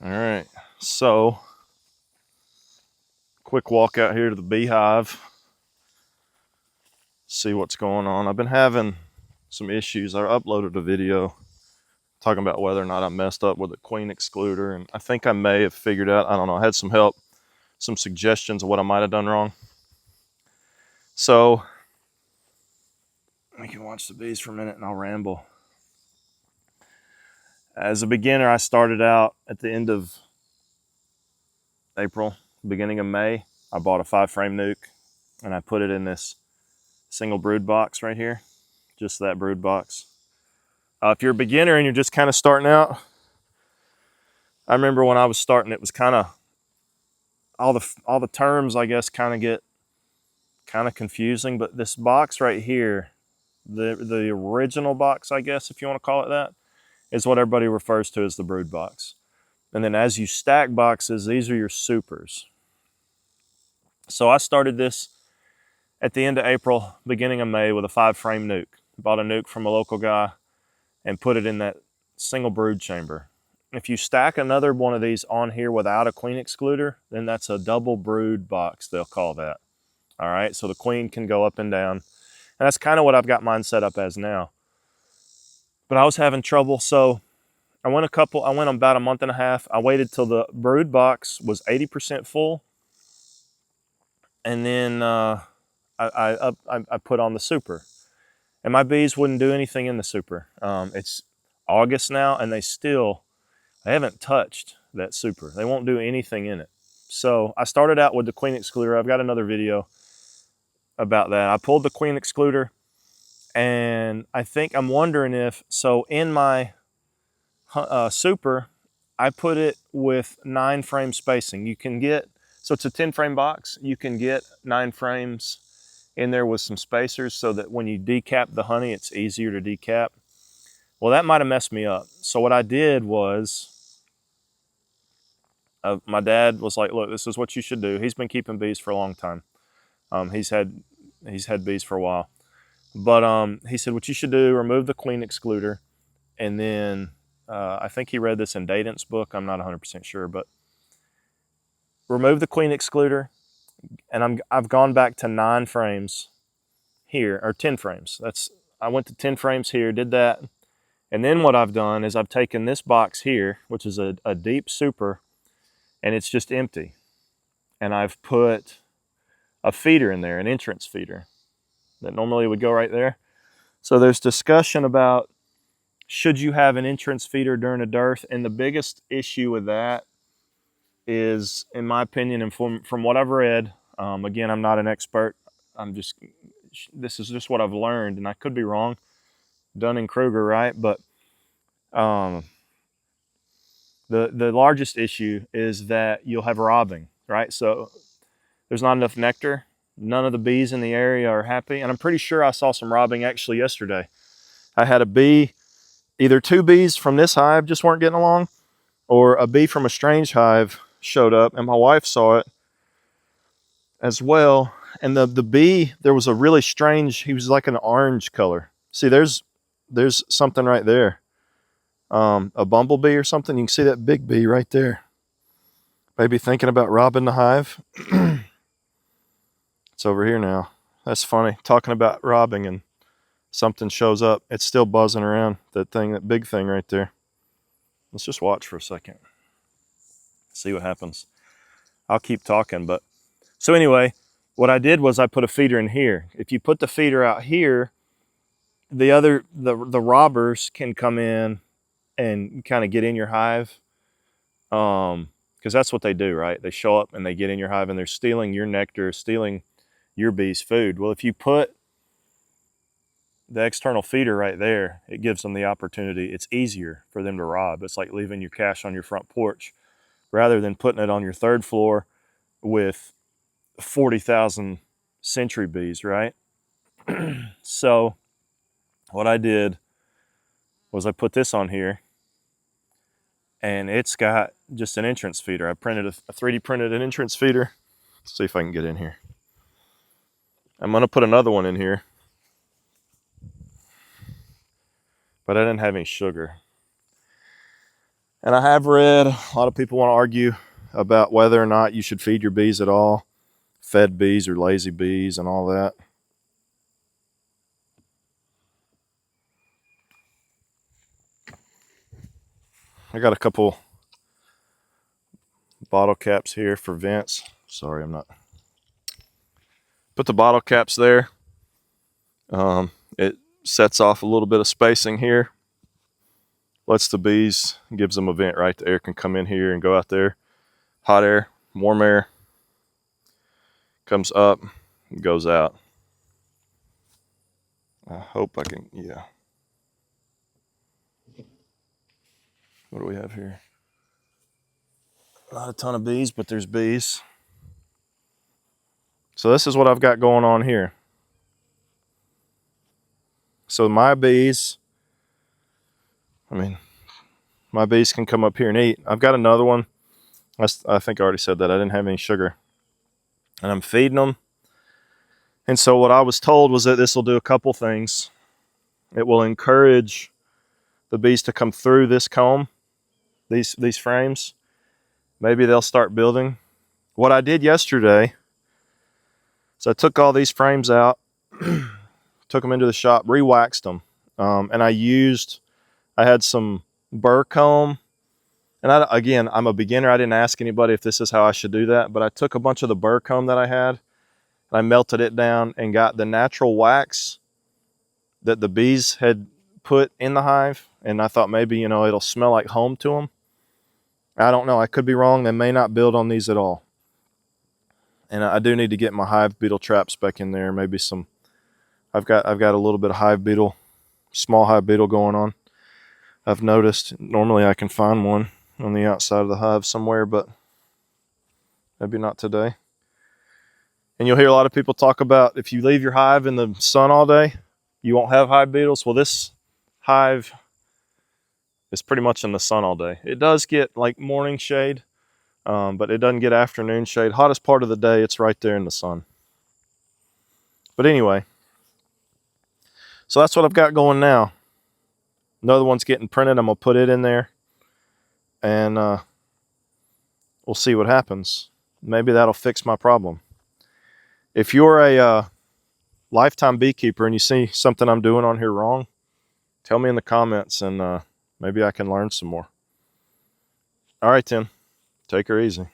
All right, so quick walk out here to the beehive, see what's going on. I've been having some issues. I uploaded a video talking about whether or not I messed up with the queen excluder, and I think I may have figured out, I don't know, I had some help, some suggestions of what I might have done wrong. So we can watch the bees for a minute and I'll ramble. As a beginner, I started out at the end of April, beginning of May. I bought a 5-frame nuke and I put it in this single brood box right here, just that brood box. If you're a beginner and you're just kind of starting out, I remember when I was starting, it was kind of all the terms, I guess, kind of get kind of confusing. But this box right here, the original box, I guess, if you want to call it that, is what everybody refers to as the brood box. And then as you stack boxes, these are your supers. So I started this at the end of April, beginning of May with a 5-frame nuke. Bought a nuke from a local guy and put it in that single brood chamber. If you stack another one of these on here without a queen excluder, then that's a double brood box, they'll call that. All right, so the queen can go up and down. And that's kind of what I've got mine set up as now. But I was having trouble, so I went about a month and a half. I waited till the brood box was 80% full. And then I put on the super. And my bees wouldn't do anything in the super. It's August now, and they haven't touched that super. They won't do anything in it. So I started out with the queen excluder. I've got another video about that. I pulled the queen excluder, and I'm wondering if, so in my super, I put it with 9-frame spacing. You can get, so it's a 10-frame box. You can get 9 frames in there with some spacers so that when you decap the honey, it's easier to decap. Well, that might have messed me up. So what I did was, my dad was like, look, this is what you should do. He's been keeping bees for a long time. He's had bees for a while. But he said, what you should do, remove the queen excluder. And then I think he read this in Dadent's book. I'm not 100% sure, but remove the queen excluder. And I've gone back to 9 frames here, or 10 frames. I went to 10 frames here, did that. And then what I've done is I've taken this box here, which is a deep super, and it's just empty. And I've put a feeder in there, an entrance feeder that normally would go right there. So there's discussion about, should you have an entrance feeder during a dearth? And the biggest issue with that is, in my opinion, and from what I've read, again, I'm not an expert. This is just what I've learned, and I could be wrong. Dunning-Kruger, right? But the largest issue is that you'll have robbing, right? So there's not enough nectar. None of the bees in the area are happy. And I'm pretty sure I saw some robbing actually yesterday. I had a bee, either 2 bees from this hive just weren't getting along, or a bee from a strange hive showed up, and my wife saw it as well. And the bee, there was a really strange, he was like an orange color. See, there's something right there. A bumblebee or something. You can see that big bee right there. Maybe thinking about robbing the hive. It's over here now. That's funny. Talking about robbing and something shows up. It's still buzzing around, that big thing right there. Let's just watch for a second. See what happens. I'll keep talking, but so anyway, what I did was I put a feeder in here. If you put the feeder out here, the robbers can come in and kind of get in your hive. Because that's what they do, right? They show up and they get in your hive and they're stealing your nectar, stealing your bees' food. Well, if you put the external feeder right there, it gives them the opportunity. It's easier for them to rob. It's like leaving your cache on your front porch rather than putting it on your 3rd floor with 40,000 century bees, right? So what I did was I put this on here, and it's got just an entrance feeder. I printed a 3D printed an entrance feeder. Let's see if I can get in here. I'm gonna put another one in here, but I didn't have any sugar. And I have read a lot of people want to argue about whether or not you should feed your bees at all, fed bees or lazy bees and all that. I got a couple bottle caps here for vents. Sorry, I'm not. Put the bottle caps there. It sets off a little bit of spacing here. Lets the bees, gives them a vent, right? The air can come in here and go out there. Hot air, warm air comes up and goes out. I hope I can, yeah. What do we have here? Not a ton of bees, but there's bees. So this is what I've got going on here. So my bees, my bees can come up here and eat. I've got another one. I think I already said that. I didn't have any sugar. And I'm feeding them. And so what I was told was that this will do a couple things. It will encourage the bees to come through this comb, these frames. Maybe they'll start building. What I did yesterday, so I took all these frames out, took them into the shop, re-waxed them. And I had some burr comb. And again, I'm a beginner. I didn't ask anybody if this is how I should do that, but I took a bunch of the burr comb that I had, and I melted it down and got the natural wax that the bees had put in the hive. And I thought maybe, it'll smell like home to them. I don't know. I could be wrong. They may not build on these at all. And I do need to get my hive beetle traps back in there. Maybe I've got a little bit of hive beetle, small hive beetle going on. I've noticed normally I can find one on the outside of the hive somewhere, but maybe not today. And you'll hear a lot of people talk about if you leave your hive in the sun all day, you won't have hive beetles. Well, this hive is pretty much in the sun all day. It does get like morning shade, but it doesn't get afternoon shade. Hottest part of the day, it's right there in the sun. But anyway, so that's what I've got going now. Another one's getting printed. I'm going to put it in there, and we'll see what happens. Maybe that'll fix my problem. If you're a lifetime beekeeper and you see something I'm doing on here wrong, tell me in the comments, and maybe I can learn some more. All right, then. Take her easy.